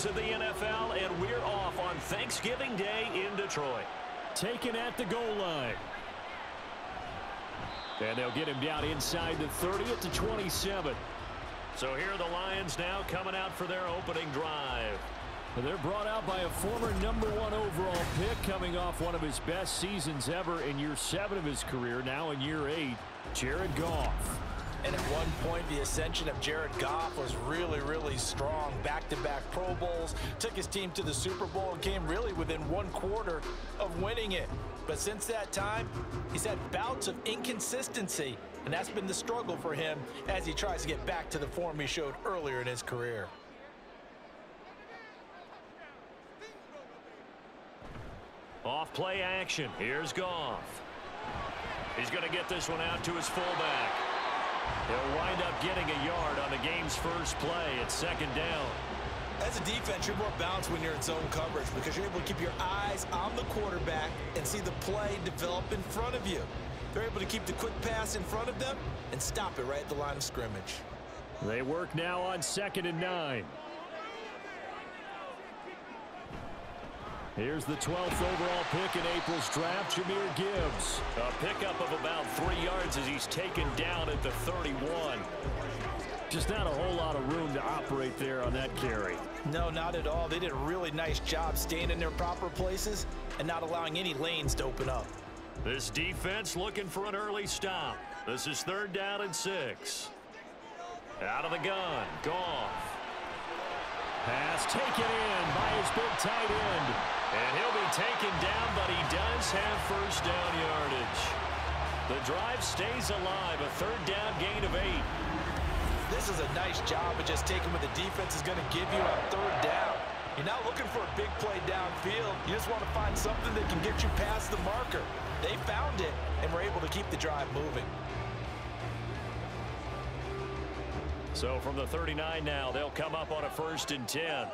news of the NFL, and we're off on Thanksgiving Day in Detroit. Taken at the goal line. And they'll get him down inside the 30 at the 27. So here are the Lions now coming out for their opening drive. And they're brought out by a former #1 overall pick coming off one of his best seasons ever in year 7 of his career, now in year 8, Jared Goff. And at one point, the ascension of Jared Goff was really, really strong. Back-to-back Pro Bowls, took his team to the Super Bowl and came really within 1/4 of winning it. But since that time, he's had bouts of inconsistency, and that's been the struggle for him as he tries to get back to the form he showed earlier in his career. Off play action. Here's Goff. He's going to get this one out to his fullback. He'll wind up getting a yard on the game's first play at 2nd down. As a defense, you're more balanced when you're in zone coverage because you're able to keep your eyes on the quarterback and see the play develop in front of you. They're able to keep the quick pass in front of them and stop it right at the line of scrimmage. They work now on 2nd and 9. Here's the 12th overall pick in April's draft, Jahmyr Gibbs. A pickup of about 3 yards as he's taken down at the 31. Just not a whole lot of room to operate there on that carry. No, not at all. They did a really nice job staying in their proper places and not allowing any lanes to open up. This defense looking for an early stop. This is 3rd down and 6. Out of the gun, Goff. Pass taken in by his big tight end. And he'll be taken down, but he does have first down yardage. The drive stays alive, a 3rd down gain of 8. This is a nice job of just taking what the defense is going to give you on 3rd down. You're not looking for a big play downfield. You just want to find something that can get you past the marker. They found it and were able to keep the drive moving. So from the 39 now, they'll come up on a 1st and 10.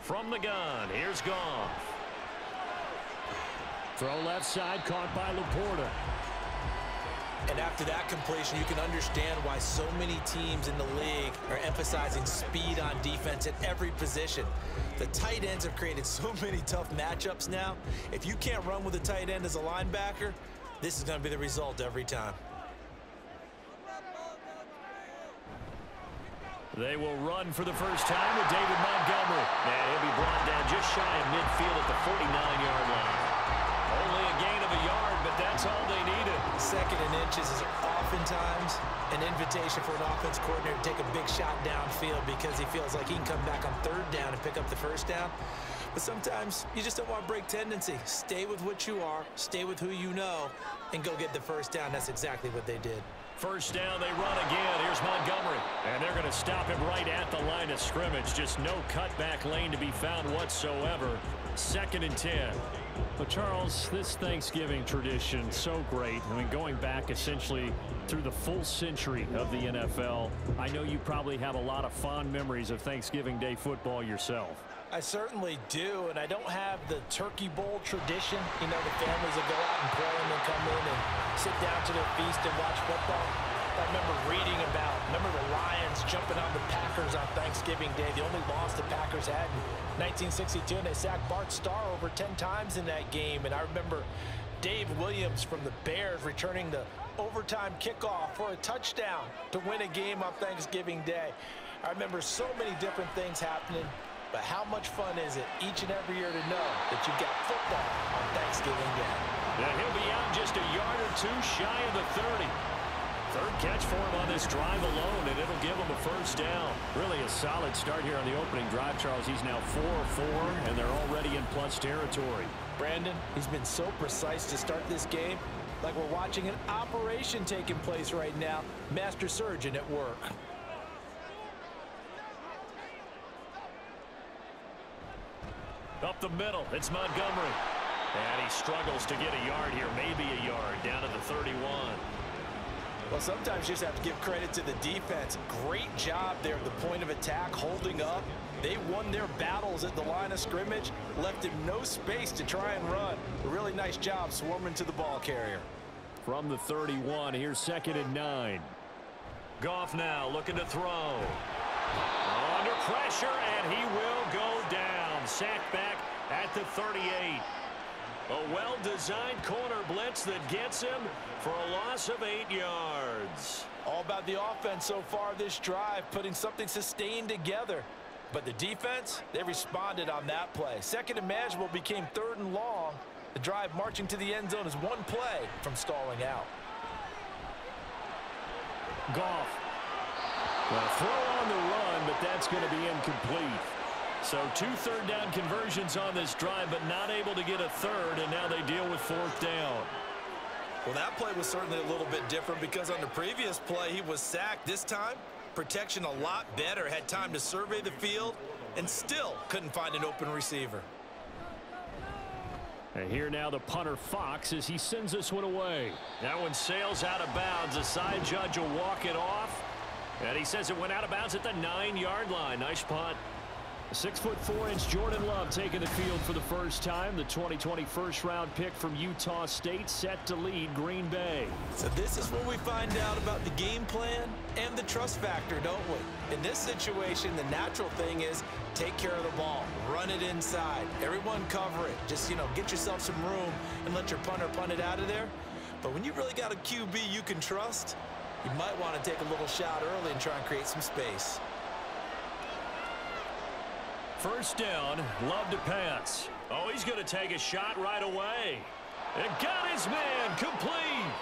From the gun, here's Goff. Throw left side, caught by Laporta. And after that completion, you can understand why so many teams in the league are emphasizing speed on defense at every position. The tight ends have created so many tough matchups now. If you can't run with a tight end as a linebacker, this is going to be the result every time. They will run for the first time with David Montgomery. And he'll be brought down just shy of midfield at the 49-yard line. Only a gain of a yard, but that's all they needed. 2nd and inches is oftentimes an invitation for an offense coordinator to take a big shot downfield because he feels like he can come back on 3rd down and pick up the first down. But sometimes you just don't want to break tendency. Stay with what you are, stay with who you know, and go get the first down. That's exactly what they did. First down, they run again. Here's Montgomery. And they're going to stop him right at the line of scrimmage. Just no cutback lane to be found whatsoever. 2nd and 10. But Charles, this Thanksgiving tradition, so great. I mean, going back essentially through the full century of the NFL, I know you probably have a lot of fond memories of Thanksgiving Day football yourself. I certainly do, and I don't have the Turkey Bowl tradition. You know, the families that go out and play and then come in and sit down to their feast and watch football. I remember reading about, the Lions jumping on the Packers on Thanksgiving Day. The only loss the Packers had in 1962, and they sacked Bart Starr over 10 times in that game. And I remember Dave Williams from the Bears returning the overtime kickoff for a touchdown to win a game on Thanksgiving Day. I remember so many different things happening. But how much fun is it each and every year to know that you've got football on Thanksgiving Day? And he'll be out just a yard or 2 shy of the 30. 3rd catch for him on this drive alone, and it'll give him a first down. Really a solid start here on the opening drive, Charles. He's now 4-4, and they're already in plus territory. Brandon, he's been so precise to start this game, like we're watching an operation taking place right now. Master surgeon at work. Up the middle, it's Montgomery. And he struggles to get a yard here, maybe a yard, down to the 31. Well, sometimes you just have to give credit to the defense. Great job there at the point of attack, holding up. They won their battles at the line of scrimmage, left him no space to try and run. A really nice job swarming to the ball carrier. From the 31, here's 2nd and 9. Goff now looking to throw. Under pressure, and he will go down. Sacked back at the 38. A well-designed corner blitz that gets him for a loss of 8 yards. All about the offense so far this drive, putting something sustained together. But the defense, they responded on that play. Second and manageable became 3rd and long. The drive marching to the end zone is one play from stalling out. Goff. Well, throw on the run, but that's going to be incomplete. So 2 third-down conversions on this drive, but not able to get a third, and now they deal with 4th down. Well, that play was certainly a little bit different because on the previous play, he was sacked. This time, protection a lot better, had time to survey the field, and still couldn't find an open receiver. And here now the punter Fox as he sends this one away. That one sails out of bounds. The side judge will walk it off. And he says it went out of bounds at the 9-yard line. Nice punt. 6'4" Jordan Love taking the field for the first time. The 2020 first-round pick from Utah State set to lead Green Bay. So this is where we find out about the game plan and the trust factor, don't we? In this situation, the natural thing is take care of the ball, run it inside, everyone cover it. Just, get yourself some room and let your punter punt it out of there. But when you really got a QB you can trust, you might want to take a little shot early and try and create some space. First down, Love to pass. Oh, he's going to take a shot right away. And got his man complete.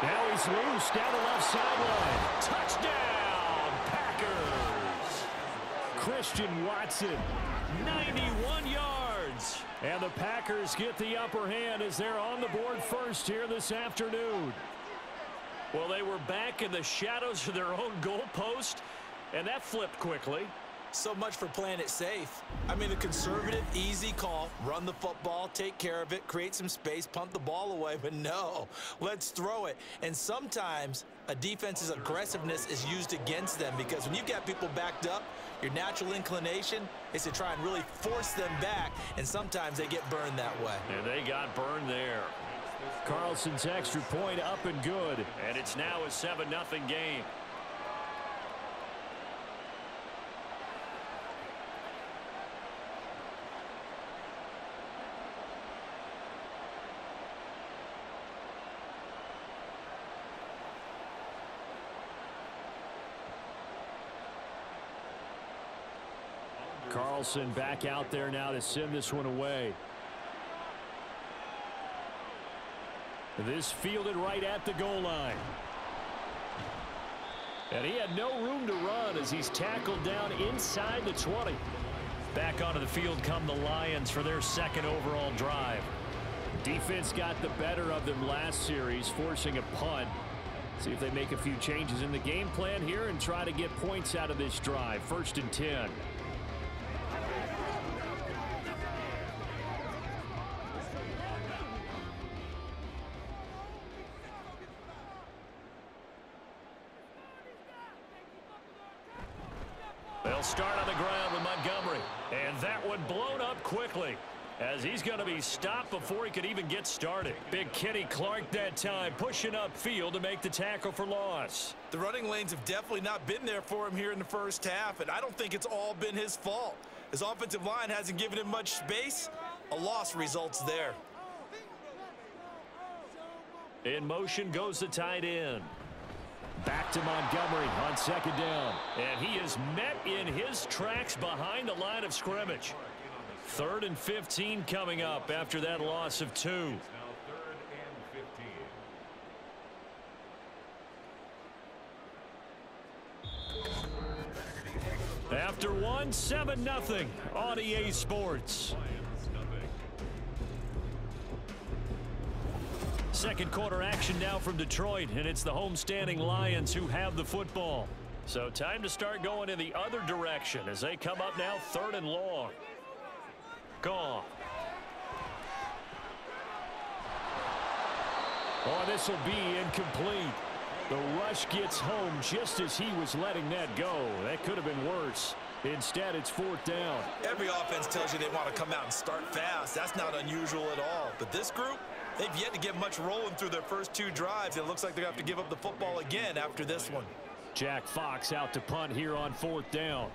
Now he's loose down the left sideline. Touchdown, Packers. Christian Watson, 91 yards. And the Packers get the upper hand as they're on the board first here this afternoon. Well, they were back in the shadows of their own goalpost, and that flipped quickly. So much for playing it safe. I mean, the conservative, easy call, run the football, take care of it, create some space, punt the ball away. But no, let's throw it. And sometimes a defense's aggressiveness is used against them because when you've got people backed up, your natural inclination is to try and really force them back, and sometimes they get burned that way. And they got burned there. Carlson's extra point up and good. And it's now a 7-0 game. Carlson back out there now to send this one away. This fielded right at the goal line. And he had no room to run as he's tackled down inside the 20. Back onto the field come the Lions for their 2nd overall drive. Defense got the better of them last series, forcing a punt. See if they make a few changes in the game plan here and try to get points out of this drive. 1st and 10. They'll start on the ground with Montgomery. And that one blown up quickly as he's going to be stopped before he could even get started. Big Kenny Clark that time pushing upfield to make the tackle for loss. The running lanes have definitely not been there for him here in the first half, and I don't think it's all been his fault. His offensive line hasn't given him much space. A loss results there. In motion goes the tight end. Back to Montgomery on 2nd down. And he is met in his tracks behind the line of scrimmage. 3rd and 15 coming up after that loss of 2. After one, 7-0 on EA Sports. Second quarter action now from Detroit, and it's the homestanding Lions who have the football. So time to start going in the other direction as they come up now 3rd and long. Gone. Oh, this will be incomplete. The rush gets home just as he was letting that go. That could have been worse. Instead, it's 4th down. Every offense tells you they want to come out and start fast. That's not unusual at all. But this group, they've yet to get much rolling through their first 2 drives. It looks like they're going to have to give up the football again after this one. Jack Fox out to punt here on 4th down.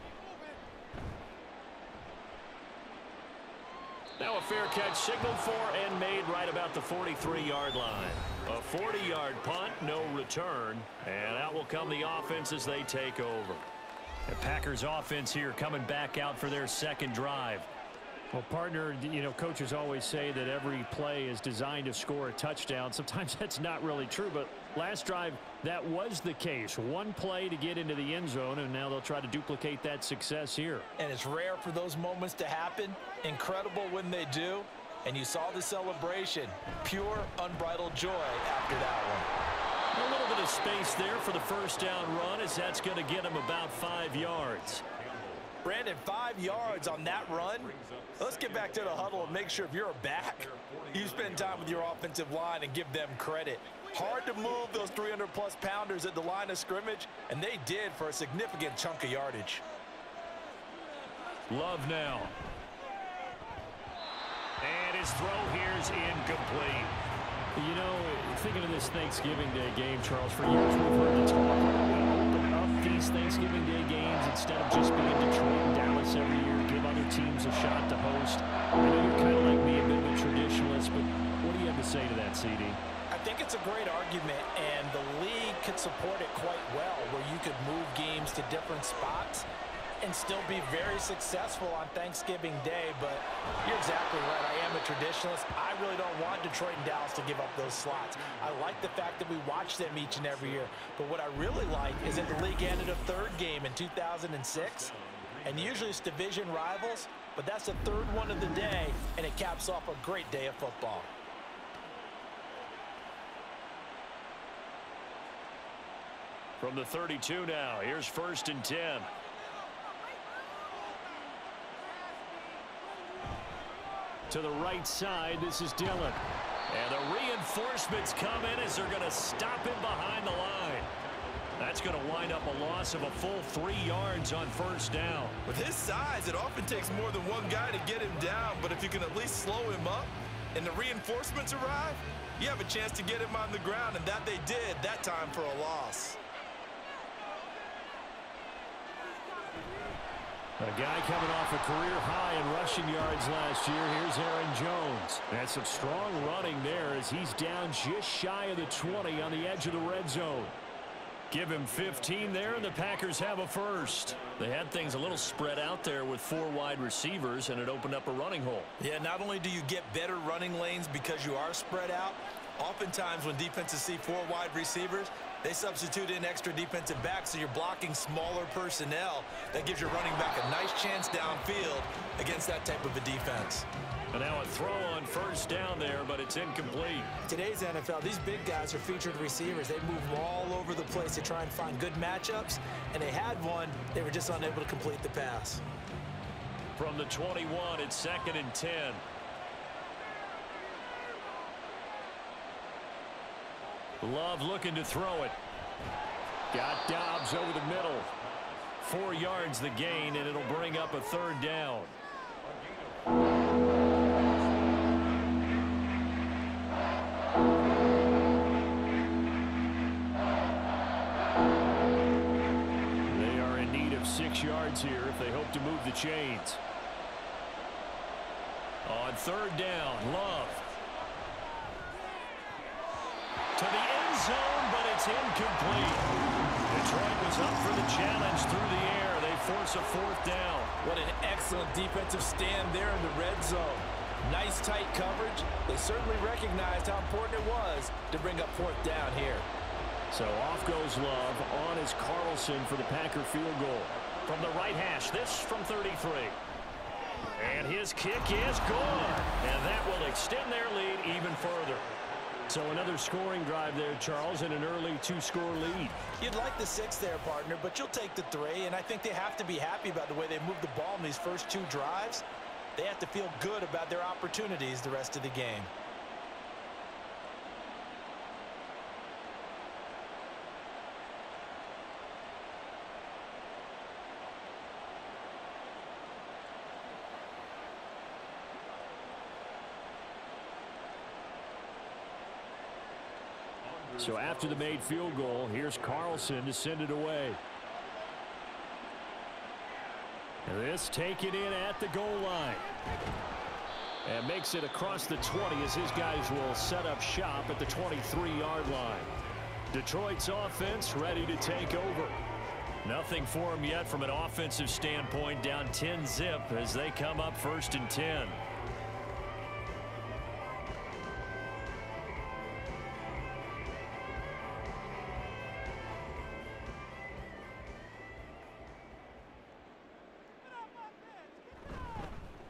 Now a fair catch signaled for and made right about the 43-yard line. A 40-yard punt, no return, and out will come the offense as they take over. The Packers offense here coming back out for their second drive. Well, partner, you know, coaches always say that every play is designed to score a touchdown. Sometimes that's not really true, but last drive, that was the case. One play to get into the end zone, and now they'll try to duplicate that success here. And it's rare for those moments to happen. Incredible when they do. And you saw the celebration. Pure, unbridled joy after that one. A little bit of space there for the first down run, as that's going to get him about 5 yards. Brandon, 5 yards on that run. Let's get back to the huddle and make sure if you're a back, you spend time with your offensive line and give them credit. Hard to move those 300-plus pounders at the line of scrimmage, and they did for a significant chunk of yardage. Love now. And his throw here is incomplete. You know, thinking of this Thanksgiving Day game, Charles, for years we've heard the talk open up these Thanksgiving Day games instead of just being Detroit and Dallas every year, give other teams a shot to host. I know you're kind of like me, a bit of a traditionalist, but what do you have to say to that, CD? I think it's a great argument, and the league could support it quite well, where you could move games to different spots and still be very successful on Thanksgiving Day. But you're exactly right. I am a traditionalist. I really don't want Detroit and Dallas to give up those slots. I like the fact that we watch them each and every year. But what I really like is that the league added a third game in 2006. And usually it's division rivals, but that's the third one of the day, and it caps off a great day of football. From the 32 now, here's 1st and 10. To the right side, this is Dillon. And the reinforcements come in as they're going to stop him behind the line. That's going to wind up a loss of a full 3 yards on 1st down. With his size, it often takes more than one guy to get him down, but if you can at least slow him up and the reinforcements arrive, you have a chance to get him on the ground, and that they did that time for a loss. A guy coming off a career high in rushing yards last year. Here's Aaron Jones. That's some strong running there as he's down just shy of the 20 on the edge of the red zone. Give him 15 there, and the Packers have a first. They had things a little spread out there with 4 wide receivers, and it opened up a running hole. Yeah, not only do you get better running lanes because you are spread out, oftentimes when defenses see 4 wide receivers, they substitute in extra defensive backs, so you're blocking smaller personnel. That gives your running back a nice chance downfield against that type of a defense. And now a throw on 1st down there, but it's incomplete. Today's NFL, these big guys are featured receivers. They move all over the place to try and find good matchups, and they had one. They were just unable to complete the pass. From the 21, it's 2nd and 10. Love looking to throw it. Got Dobbs over the middle. 4 yards the gain, and it'll bring up a 3rd down. They are in need of 6 yards here if they hope to move the chains. On 3rd down, Love. To the end zone, but it's incomplete. Detroit was up for the challenge through the air. They force a 4th down. What an excellent defensive stand there in the red zone. Nice tight coverage. They certainly recognized how important it was to bring up 4th down here. So off goes Love. On is Carlson for the Packer field goal. From the right hash, this from 33. And his kick is good. And that will extend their lead even further. So another scoring drive there, Charles, and an early 2-score lead. You'd like the 6 there, partner, but you'll take the 3, and I think they have to be happy about the way they moved the ball in these first 2 drives. They have to feel good about their opportunities the rest of the game. So after the made field goal, here's Carlson to send it away. This taken in at the goal line. And makes it across the 20 as his guys will set up shop at the 23-yard line. Detroit's offense ready to take over. Nothing for him yet from an offensive standpoint, down 10-zip as they come up 1st and 10.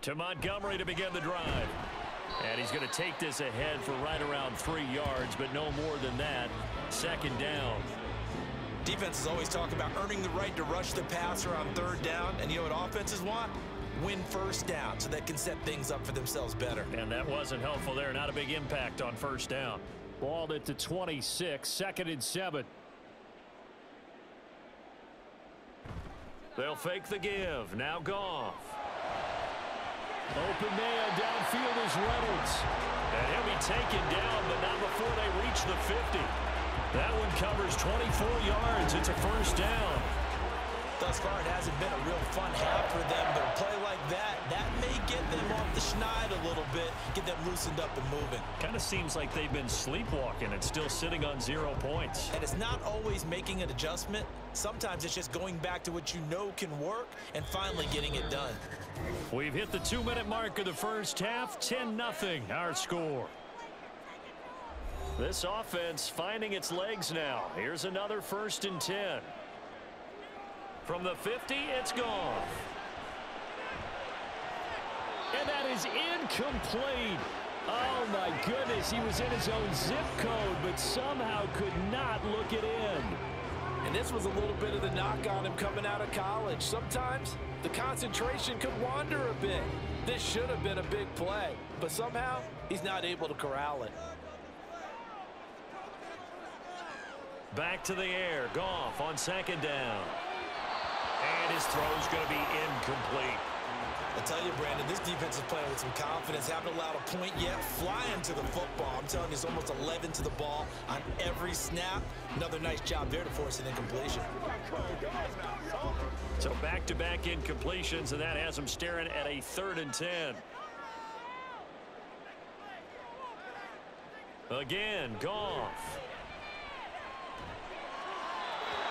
To Montgomery to begin the drive. And he's going to take this ahead for right around 3 yards, but no more than that. 2nd down. Defenses always talk about earning the right to rush the passer on 3rd down. And you know what offenses want? Win 1st down so they can set things up for themselves better. And that wasn't helpful there. Not a big impact on 1st down. Balled at the 26, 2nd and 7. They'll fake the give. Now Goff. Open man downfield is Reynolds. And he'll be taken down, but not before they reach the 50. That one covers 24 yards. It's a 1st down. Thus far, it hasn't been a real fun half for them, but a play like that may get them off the schneid a little bit, get them loosened up and moving. Kind of seems like they've been sleepwalking and still sitting on 0 points. And it's not always making an adjustment. Sometimes it's just going back to what you know can work and finally getting it done. We've hit the 2-minute mark of the 1st half. 10-0 our score. This offense finding its legs now. Here's another 1st and 10. From the 50, it's Goff. And that is incomplete. Oh, my goodness. He was in his own zip code, but somehow could not look it in. And this was a little bit of the knock on him coming out of college. Sometimes the concentration could wander a bit. This should have been a big play, but somehow he's not able to corral it. Back to the air. Goff on 2nd down. And his throw's going to be incomplete. I tell you, Brandon, this defense is playing with some confidence. Haven't allowed a point yet. Flying to the football. I'm telling you, it's almost 11 to the ball on every snap. Another nice job there to force an incompletion. So back-to-back incompletions, and that has him staring at a 3rd and 10. Again, Goff.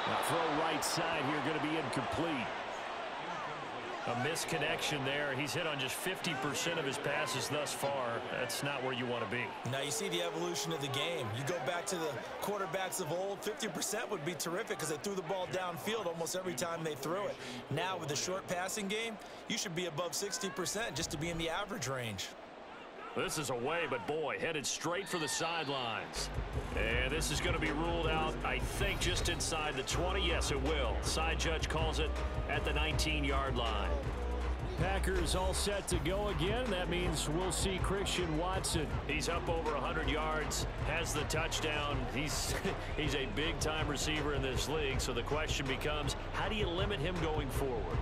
Now throw right side here, going to be incomplete. A misconnection there. He's hit on just 50% of his passes thus far. That's not where you want to be. Now you see the evolution of the game. You go back to the quarterbacks of old, 50% would be terrific because they threw the ball downfield almost every time they threw it. Now with the short passing game, you should be above 60% just to be in the average range. This is away, but boy, headed straight for the sidelines. And this is going to be ruled out, I think, just inside the 20. Yes, it will. Side judge calls it at the 19-yard line. Packers all set to go again. That means we'll see Christian Watson. He's up over 100 yards, has the touchdown. He's a big-time receiver in this league, so the question becomes, how do you limit him going forward?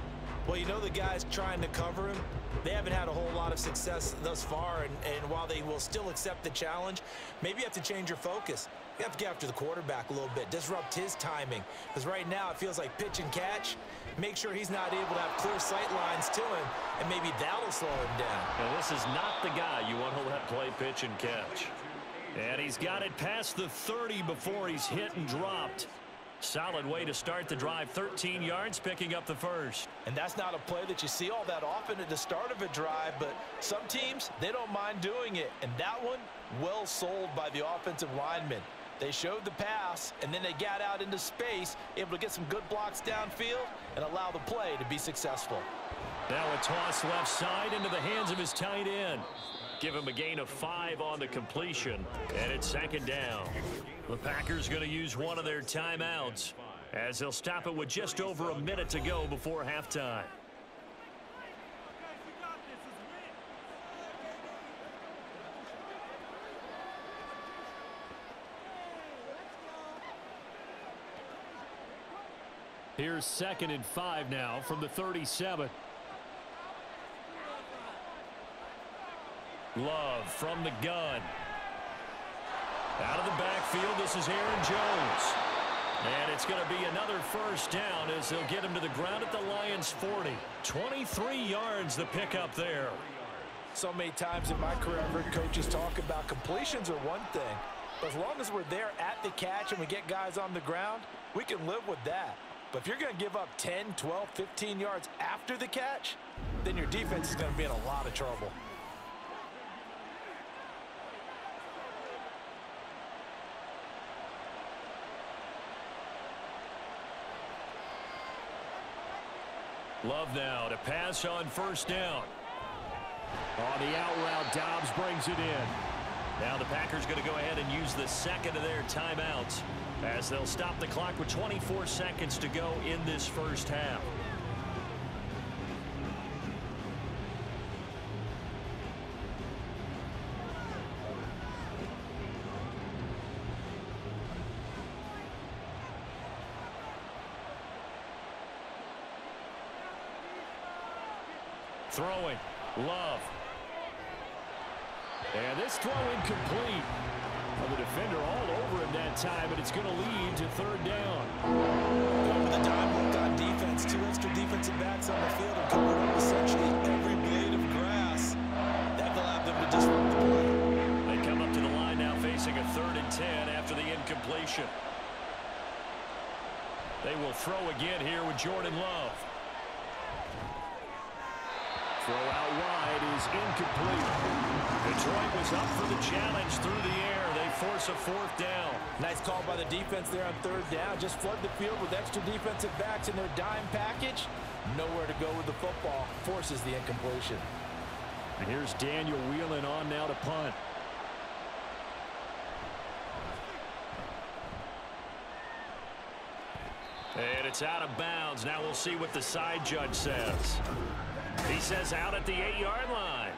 Well, you know the guys trying to cover him, they haven't had a whole lot of success thus far, and while they will still accept the challenge, maybe you have to change your focus. You have to get after the quarterback a little bit, disrupt his timing, because right now it feels like pitch and catch. Make sure he's not able to have clear sight lines to him, and maybe that'll slow him down. Now, this is not the guy you want to let play pitch and catch. And he's got it past the 30 before he's hit and dropped. Solid way to start the drive. 13 yards, picking up the 1st. And that's not a play that you see all that often at the start of a drive, but some teams, they don't mind doing it. And that one, well sold by the offensive lineman. They showed the pass, and then they got out into space, able to get some good blocks downfield and allow the play to be successful. Now a toss left side into the hands of his tight end. Give him a gain of 5 on the completion, and it's 2nd down. The Packers going to use one of their timeouts as they'll stop it with just over a minute to go before halftime. Here's 2nd and 5 now from the 37. Love from the gun. Out of the backfield, this is Aaron Jones. And it's going to be another first down as they'll get him to the ground at the Lions' 40. 23 yards the pickup there. So many times in my career, I've heard coaches talk about completions are one thing. But as long as we're there at the catch and we get guys on the ground, we can live with that. But if you're going to give up 10, 12, 15 yards after the catch, then your defense is going to be in a lot of trouble. Love now to pass on first down. On the out route, Dobbs brings it in. Now the Packers going to go ahead and use the second of their timeouts as they'll stop the clock with 24 seconds to go in this first half. Throwing. Love. And this throw incomplete. Well, the defender all over him that time, and it's going to lead to third down. Going with a dime look on defense. 2 extra defensive backs on the field and covering up essentially every blade of grass. That allowed them to disrupt the play. They come up to the line now facing a 3rd and 10 after the incompletion. They will throw again here with Jordan Love. Throw out wide is incomplete. Detroit was up for the challenge through the air. They force a 4th down. Nice call by the defense there on 3rd down. Just flood the field with extra defensive backs in their dime package. Nowhere to go with the football. Forces the incompletion. And here's Daniel Whelan on now to punt. And it's out of bounds. Now we'll see what the side judge says. He says out at the 8-yard line.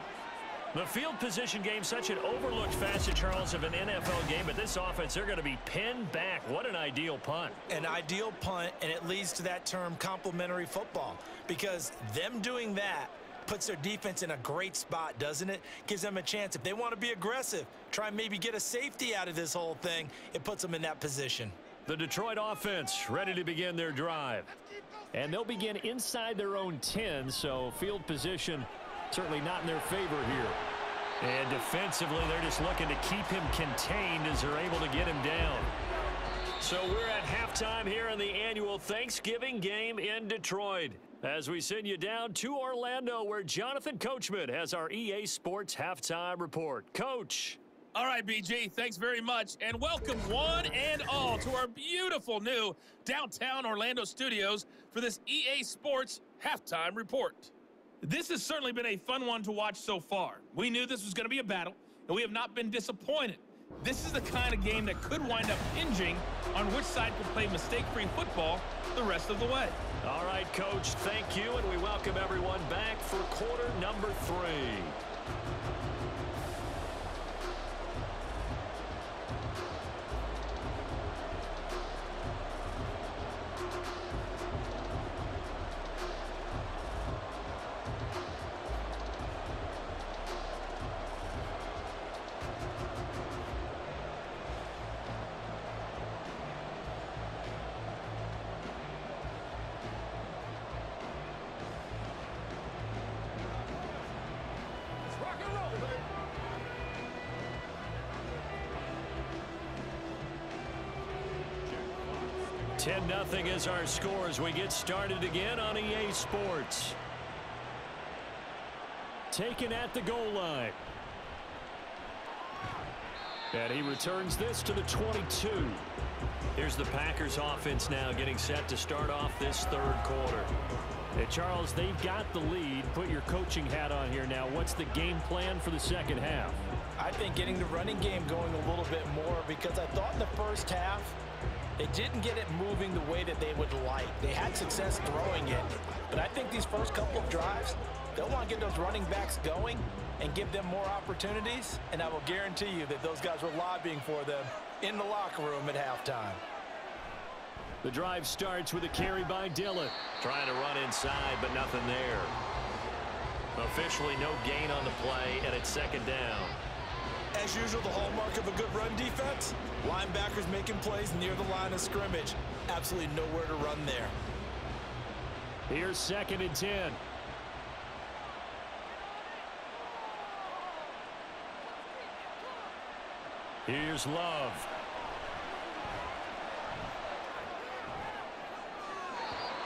The field position game, such an overlooked facet, Charles, of an NFL game. But this offense, they're going to be pinned back. What an ideal punt. An ideal punt, and it leads to that term complementary football. Because them doing that puts their defense in a great spot, doesn't it? Gives them a chance. If they want to be aggressive, try and maybe get a safety out of this whole thing, it puts them in that position. The Detroit offense ready to begin their drive. And they'll begin inside their own 10, so field position certainly not in their favor here. And defensively, they're just looking to keep him contained as they're able to get him down. So we're at halftime here in the annual Thanksgiving game in Detroit, as we send you down to Orlando, where Jonathan Coachman has our EA Sports halftime report. Coach. All right, BG, thanks very much, and welcome one and all to our beautiful new downtown Orlando studios for this EA Sports halftime report. This has certainly been a fun one to watch so far. We knew this was going to be a battle, and we have not been disappointed. This is the kind of game that could wind up hinging on which side can play mistake-free football the rest of the way. All right, Coach, thank you, and we welcome everyone back for quarter number 3. Rock and roll, baby. 10-0 is our score as we get started again on EA Sports. Taken at the goal line. And he returns this to the 22. Here's the Packers offense now getting set to start off this 3rd quarter. Hey, Charles, they've got the lead. Put your coaching hat on here now. What's the game plan for the second half? I think getting the running game going a little bit more, because I thought in the first half they didn't get it moving the way that they would like. They had success throwing it, but I think these first couple of drives, they'll want to get those running backs going and give them more opportunities, and I will guarantee you that those guys were lobbying for them in the locker room at halftime. The drive starts with a carry by Dillon. Trying to run inside, but nothing there. Officially no gain on the play, and it's 2nd down. As usual, the hallmark of a good run defense, linebackers making plays near the line of scrimmage. Absolutely nowhere to run there. Here's 2nd and 10. Here's Love.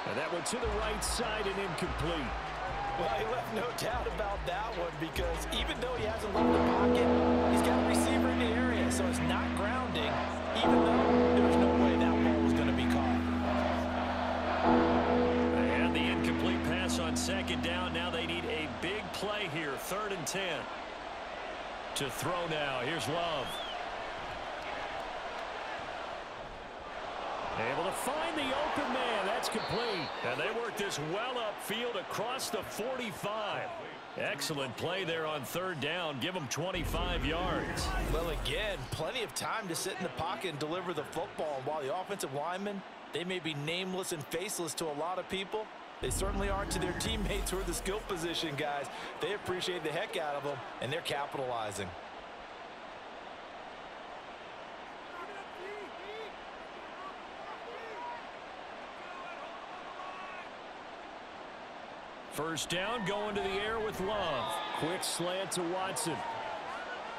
And that one to the right side and incomplete. Well, he left no doubt about that one because even though he hasn't left the pocket, he's got a receiver in the area, so it's not grounding, even though there's no way that ball was going to be caught. And the incomplete pass on 2nd down. Now they need a big play here. 3rd and 10. To throw now. Here's Love. Able to find the open man. That's complete. And they work this well upfield across the 45. Excellent play there on 3rd down. Give them 25 yards. Well, again, plenty of time to sit in the pocket and deliver the football. While the offensive linemen, they may be nameless and faceless to a lot of people, they certainly aren't to their teammates who are the skill position guys. They appreciate the heck out of them, and they're capitalizing. First down, going to the air with Love. Quick slant to Watson.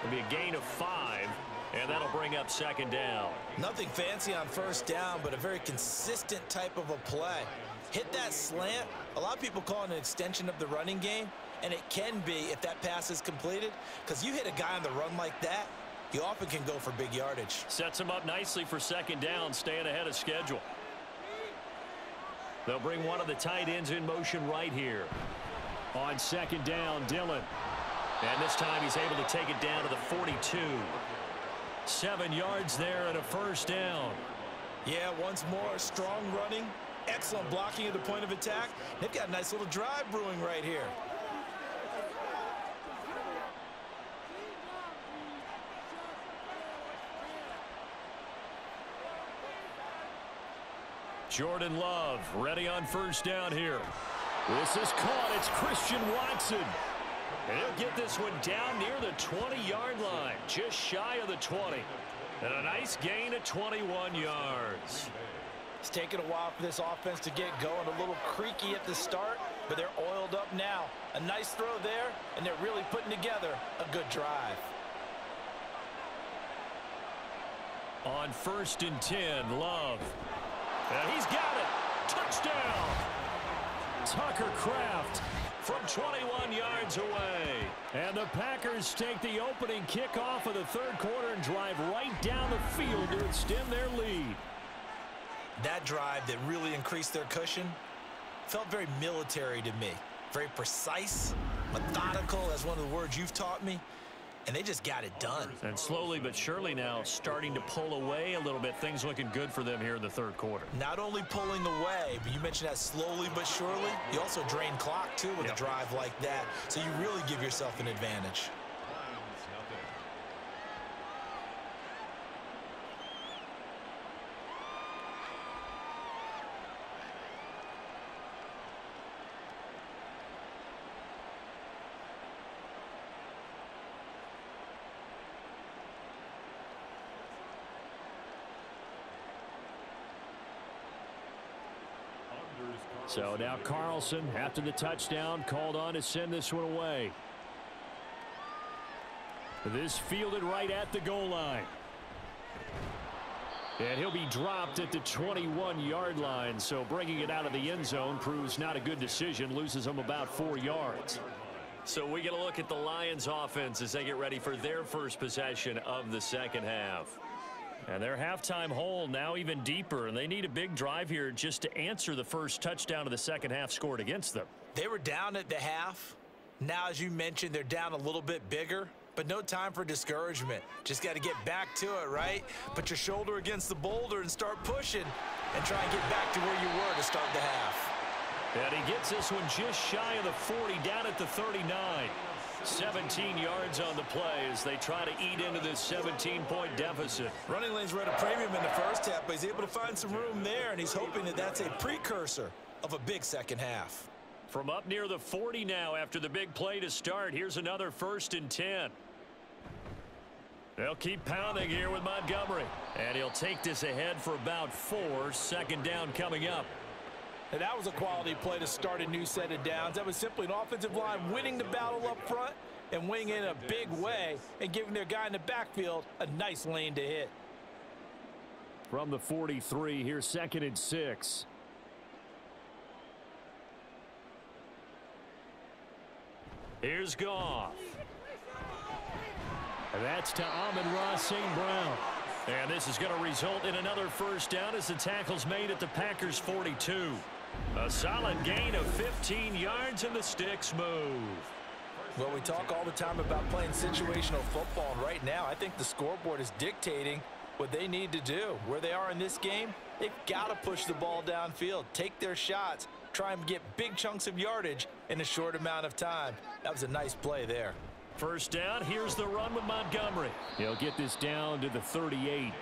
It'll be a gain of 5, and that'll bring up 2nd down. Nothing fancy on 1st down, but a very consistent type of a play. Hit that slant. A lot of people call it an extension of the running game, and it can be if that pass is completed, because you hit a guy on the run like that, you often can go for big yardage. Sets him up nicely for 2nd down, staying ahead of schedule. They'll bring one of the tight ends in motion right here. On 2nd down, Dillon. And this time he's able to take it down to the 42. 7 yards there and a 1st down. Yeah, once more, strong running, excellent blocking at the point of attack. They've got a nice little drive brewing right here. Jordan Love ready on 1st down here. This is caught. It's Christian Watson. And he'll get this one down near the 20-yard line, just shy of the 20. And a nice gain of 21 yards. It's taken a while for this offense to get going. A little creaky at the start, but they're oiled up now. A nice throw there, and they're really putting together a good drive. On 1st and 10, Love. And he's got it. Touchdown. Tucker Kraft from 21 yards away. And the Packers take the opening kickoff of the 3rd quarter and drive right down the field to extend their lead. That drive that really increased their cushion felt very military to me. Very precise, methodical, as one of the words you've taught me. And they just got it done. And slowly but surely now starting to pull away a little bit. Things looking good for them here in the 3rd quarter. Not only pulling away, but you mentioned that slowly but surely. You also drain clock, too, with a drive like that. So you really give yourself an advantage. So now Carlson, after the touchdown, called on to send this one away. This fielded right at the goal line. And he'll be dropped at the 21-yard line, so bringing it out of the end zone proves not a good decision, loses him about 4 yards. So we get a look at the Lions offense as they get ready for their first possession of the 2nd half. And their halftime hole now even deeper, and they need a big drive here just to answer the first touchdown of the 2nd half scored against them. They were down at the half. Now, as you mentioned, they're down a little bit bigger, but no time for discouragement. Just got to get back to it, right? Put your shoulder against the boulder and start pushing and try and get back to where you were to start the half. And he gets this one just shy of the 40, down at the 39. 17 yards on the play as they try to eat into this 17-point deficit. Running lanes were at a premium in the first half, but he's able to find some room there, and he's hoping that that's a precursor of a big 2nd half. From up near the 40 now after the big play to start, here's another 1st and 10. They'll keep pounding here with Montgomery. And he'll take this ahead for about 4. Second down coming up. And that was a quality play to start a new set of downs. That was simply an offensive line winning the battle up front and winning in a big way and giving their guy in the backfield a nice lane to hit. From the 43, here's 2nd and 6. Here's Goff. And that's to Amon-Ra St. Brown. And this is going to result in another first down as the tackle's made at the Packers' 42. A solid gain of 15 yards and the sticks move. Well, we talk all the time about playing situational football, and right now I think the scoreboard is dictating what they need to do. Where they are in this game, they've got to push the ball downfield, take their shots, try and get big chunks of yardage in a short amount of time. That was a nice play there. First down, here's the run with Montgomery. He'll get this down to the 38.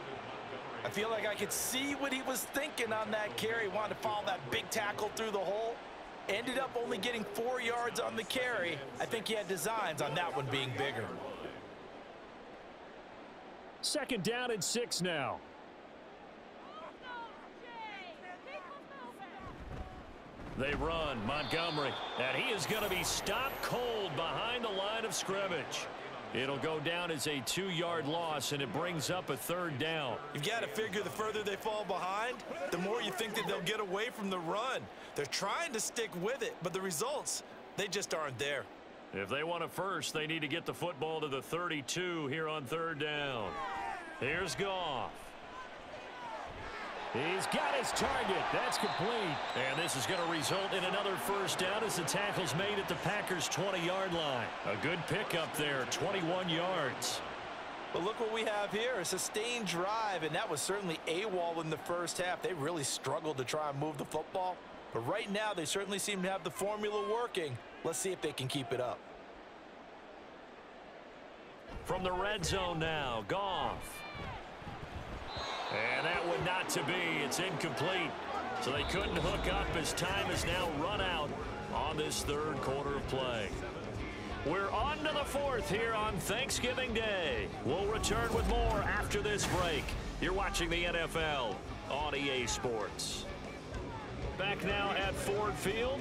I feel like I could see what he was thinking on that carry. Wanted to follow that big tackle through the hole. Ended up only getting 4 yards on the carry. I think he had designs on that one being bigger. 2nd down and 6 now. They run Montgomery, and he is going to be stopped cold behind the line of scrimmage. It'll go down as a 2-yard loss, and it brings up a 3rd down. You've got to figure the further they fall behind, the more you think that they'll get away from the run. They're trying to stick with it, but the results, they just aren't there. If they want a first, they need to get the football to the 32 here on 3rd down. Here's Goff. He's got his target. That's complete. And this is going to result in another first down as the tackle's made at the Packers' 20-yard line. A good pickup there, 21 yards. But look what we have here, a sustained drive, and that was certainly AWOL in the first half. They really struggled to try and move the football. But right now, they certainly seem to have the formula working. Let's see if they can keep it up. From the red zone now, Goff. And that one not to be. It's incomplete. So they couldn't hook up as time is now run out on this 3rd quarter of play. We're on to the 4th here on Thanksgiving Day. We'll return with more after this break. You're watching the NFL on EA Sports. Back now at Ford Field.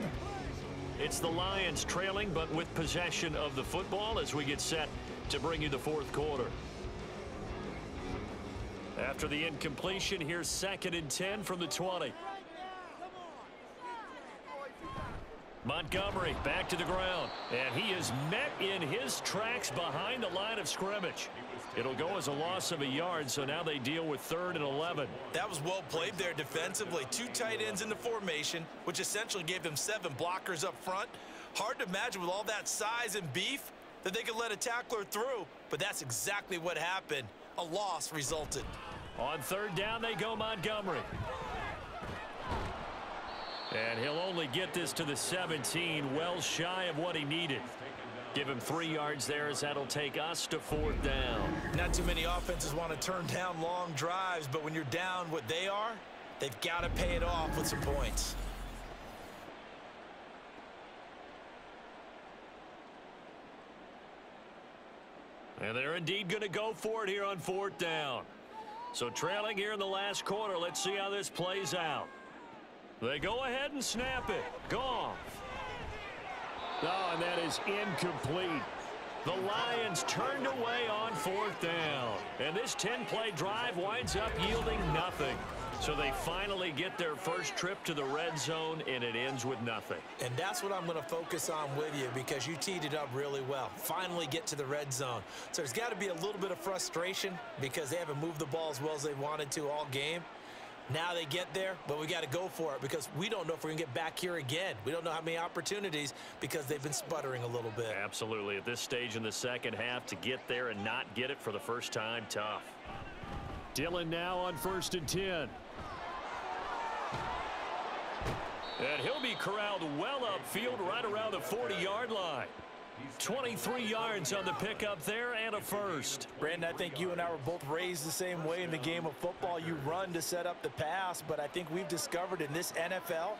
It's the Lions trailing, but with possession of the football as we get set to bring you the 4th quarter. After the incompletion, here's 2nd and 10 from the 20. Montgomery back to the ground, and he is met in his tracks behind the line of scrimmage. It'll go as a loss of a yard, so now they deal with 3rd and 11. That was well played there defensively. 2 tight ends in the formation, which essentially gave them 7 blockers up front. Hard to imagine with all that size and beef that they could let a tackler through, but that's exactly what happened. A loss resulted. On 3rd down, they go Montgomery. And he'll only get this to the 17, well shy of what he needed. Give him 3 yards there as that'll take us to 4th down. Not too many offenses want to turn down long drives, but when you're down what they are, they've got to pay it off with some points. And they're indeed going to go for it here on 4th down. So trailing here in the last quarter, let's see how this plays out. They go ahead and snap it. Goff. Oh, and that is incomplete. The Lions turned away on 4th down. And this 10-play drive winds up yielding nothing. So they finally get their first trip to the red zone, and it ends with nothing. And that's what I'm going to focus on with you because you teed it up really well. Finally get to the red zone. So there's got to be a little bit of frustration because they haven't moved the ball as well as they wanted to all game. Now they get there, but we got to go for it because we don't know if we're going to get back here again. We don't know how many opportunities because they've been sputtering a little bit. Absolutely. At this stage in the second half, to get there and not get it for the first time, tough. Dillon now on 1st and 10. And he'll be corralled well upfield right around the 40-yard line. 23 yards on the pickup there and a first. Brandon, I think you and I were both raised the same way in the game of football. You run to set up the pass, but I think we've discovered in this NFL,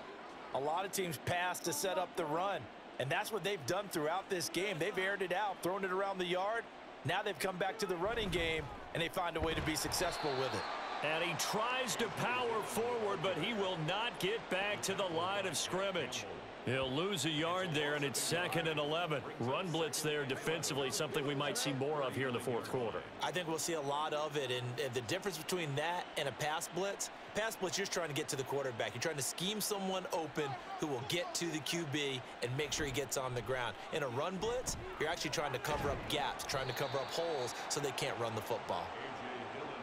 a lot of teams pass to set up the run. And that's what they've done throughout this game. They've aired it out, thrown it around the yard, Now they've come back to the running game, and they find a way to be successful with it. And he tries to power forward, but he will not get back to the line of scrimmage. He'll lose a yard there, and it's 2nd and 11. Run blitz there defensively, something we might see more of here in the fourth quarter. I think we'll see a lot of it, and the difference between that and a pass blitz, you're just trying to get to the quarterback. You're trying to scheme someone open who will get to the QB and make sure he gets on the ground. In a run blitz, you're actually trying to cover up gaps, trying to cover up holes so they can't run the football.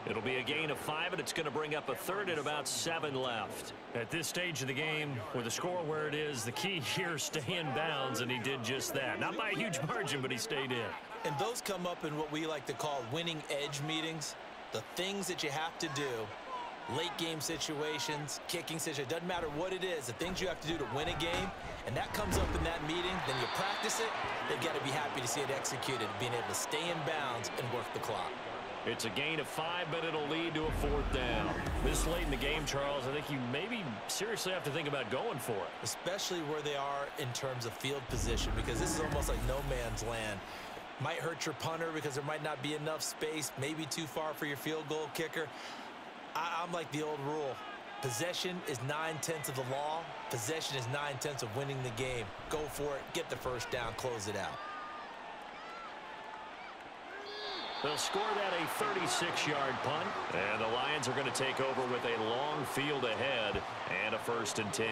It'll be a gain of 5, and it's going to bring up a 3rd and about 7 left. At this stage of the game, with the score where it is, the key here is stay in bounds, and he did just that. Not by a huge margin, but he stayed in. And those come up in what we like to call winning edge meetings. The things that you have to do, late game situations, kicking situations, doesn't matter what it is, the things you have to do to win a game, and that comes up in that meeting, then you practice it, they've got to be happy to see it executed, being able to stay in bounds and work the clock. It's a gain of 5, but it'll lead to a 4th down. This late in the game, Charles, I think you maybe seriously have to think about going for it. Especially where they are in terms of field position, because this is almost like no man's land. Might hurt your punter because there might not be enough space, maybe too far for your field goal kicker. I'm like the old rule. Possession is 9/10 of the law. Possession is 9/10 of winning the game. Go for it, get the first down, close it out. They'll score that a 36-yard punt, and the Lions are going to take over with a long field ahead and a 1st and 10.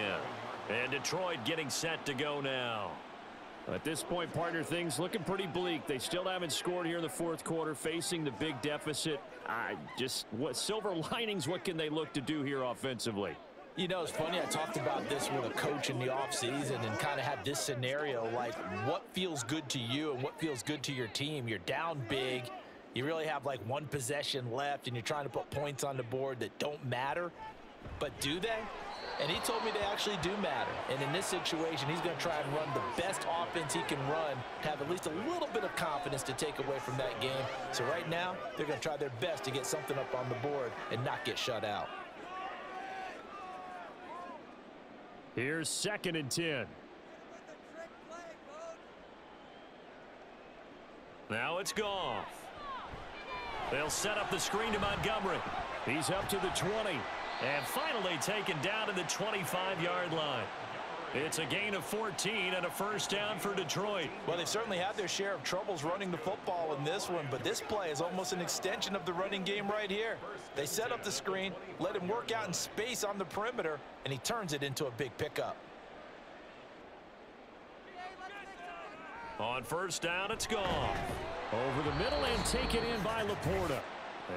And Detroit getting set to go now. At this point, partner, things looking pretty bleak. They still haven't scored here in the fourth quarter, facing the big deficit. What silver linings, what can they look to do here offensively? You know, it's funny, I talked about this with a coach in the offseason and kind of had this scenario, like what feels good to you and what feels good to your team. You're down big. You really have like one possession left, and you're trying to put points on the board that don't matter. But do they? And he told me they actually do matter. And in this situation, he's going to try and run the best offense he can run, have at least a little bit of confidence to take away from that game. So right now, they're going to try their best to get something up on the board and not get shut out. Here's 2nd and 10. Now it's Goff. They'll set up the screen to Montgomery. He's up to the 20. And finally taken down to the 25-yard line. It's a gain of 14 and a 1st down for Detroit. Well, they've certainly had their share of troubles running the football in this one, but this play is almost an extension of the running game right here. They set up the screen, let him work out in space on the perimeter, and he turns it into a big pickup. On 1st down, it's Goff. Over the middle and taken in by Laporta.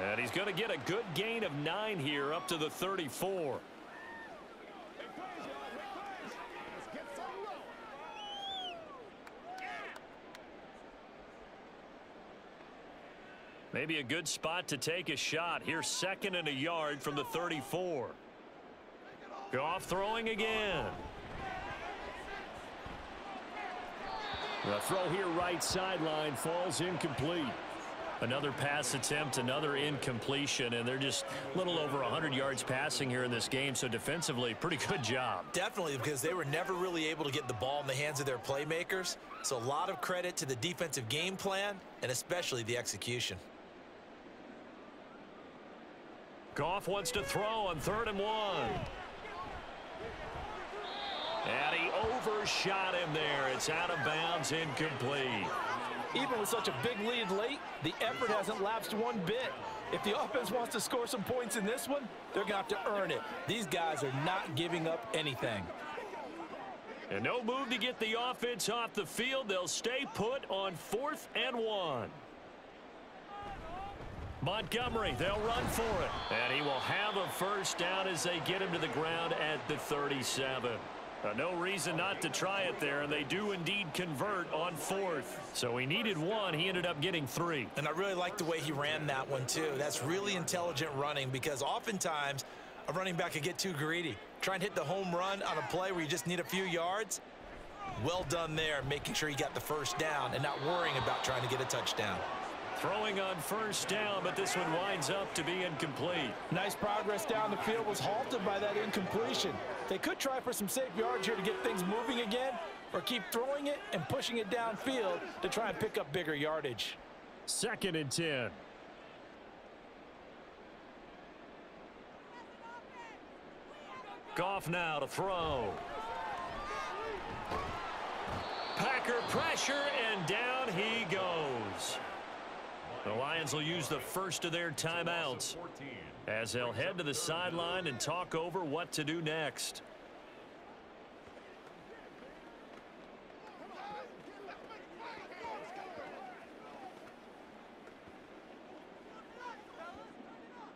And he's going to get a good gain of 9 here up to the 34. Maybe a good spot to take a shot. Here's 2nd and a yard from the 34. Goff throwing again. The throw here right sideline falls incomplete. Another pass attempt, another incompletion, and they're just a little over 100 yards passing here in this game, so defensively, pretty good job. Definitely, because they were never really able to get the ball in the hands of their playmakers, so a lot of credit to the defensive game plan and especially the execution. Goff wants to throw on 3rd and 1. And he overshot him there. It's out of bounds, incomplete. Even with such a big lead late, the effort hasn't lapsed one bit. If the offense wants to score some points in this one, they're going to have to earn it. These guys are not giving up anything. And no move to get the offense off the field. They'll stay put on 4th and 1. Montgomery, they'll run for it. And he will have a 1st down as they get him to the ground at the 37. No reason not to try it there, and they do indeed convert on 4th. So he needed 1. He ended up getting 3. And I really like the way he ran that one, too. That's really intelligent running, because oftentimes a running back can get too greedy. Try and hit the home run on a play where you just need a few yards. Well done there, making sure he got the 1st down and not worrying about trying to get a touchdown. Throwing on 1st down, but this one winds up to be incomplete. Nice progress down the field, was halted by that incompletion. They could try for some safe yards here to get things moving again, or keep throwing it and pushing it downfield to try and pick up bigger yardage. 2nd and 10. Goff now to throw. Packer pressure, and down he goes. The Lions will use the first of their timeouts as they'll head to the sideline and talk over what to do next.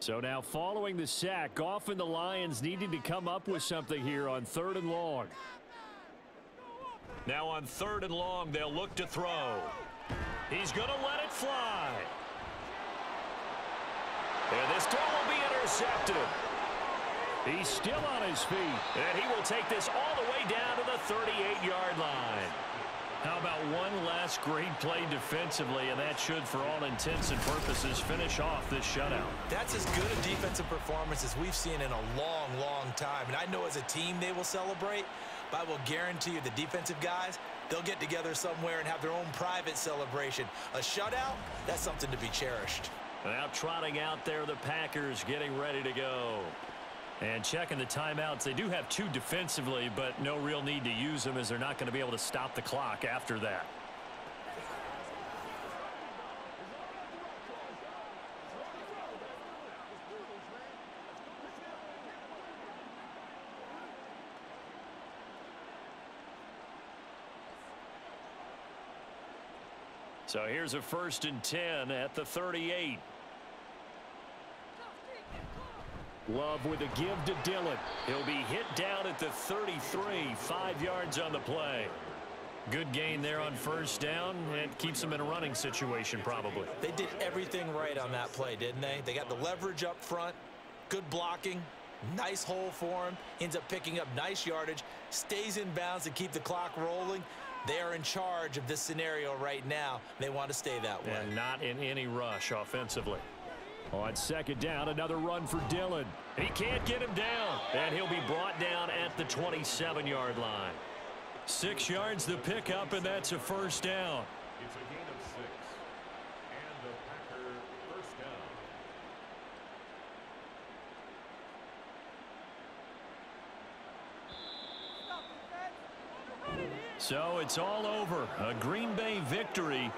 So now following the sack, Goff and the Lions needing to come up with something here on 3rd and long. Now on 3rd and long, they'll look to throw. He's going to let it fly. And this throw will be intercepted. He's still on his feet. And he will take this all the way down to the 38-yard line. How about one last great play defensively, and that should, for all intents and purposes, finish off this shutout. That's as good a defensive performance as we've seen in a long, long time. And I know as a team they will celebrate, but I will guarantee you the defensive guys, they'll get together somewhere and have their own private celebration. A shutout, that's something to be cherished. Now trotting out there, the Packers getting ready to go. And checking the timeouts, they do have 2 defensively, but no real need to use them as they're not going to be able to stop the clock after that. So here's a 1st and 10 at the 38. Love with a give to Dillon. He'll be hit down at the 33, 5 yards on the play. Good gain there on 1st down, and keeps them in a running situation probably. They did everything right on that play, didn't they? They got the leverage up front, good blocking, nice hole for him, ends up picking up nice yardage, stays in bounds to keep the clock rolling. They are in charge of this scenario right now. They want to stay that way. And not in any rush offensively. On 2nd down, another run for Dillon. He can't get him down, and he'll be brought down at the 27-yard line. 6 yards the pickup, and that's a 1st down. It's a gain of 6, and the Packer 1st down. So it's all over. A Green Bay victory.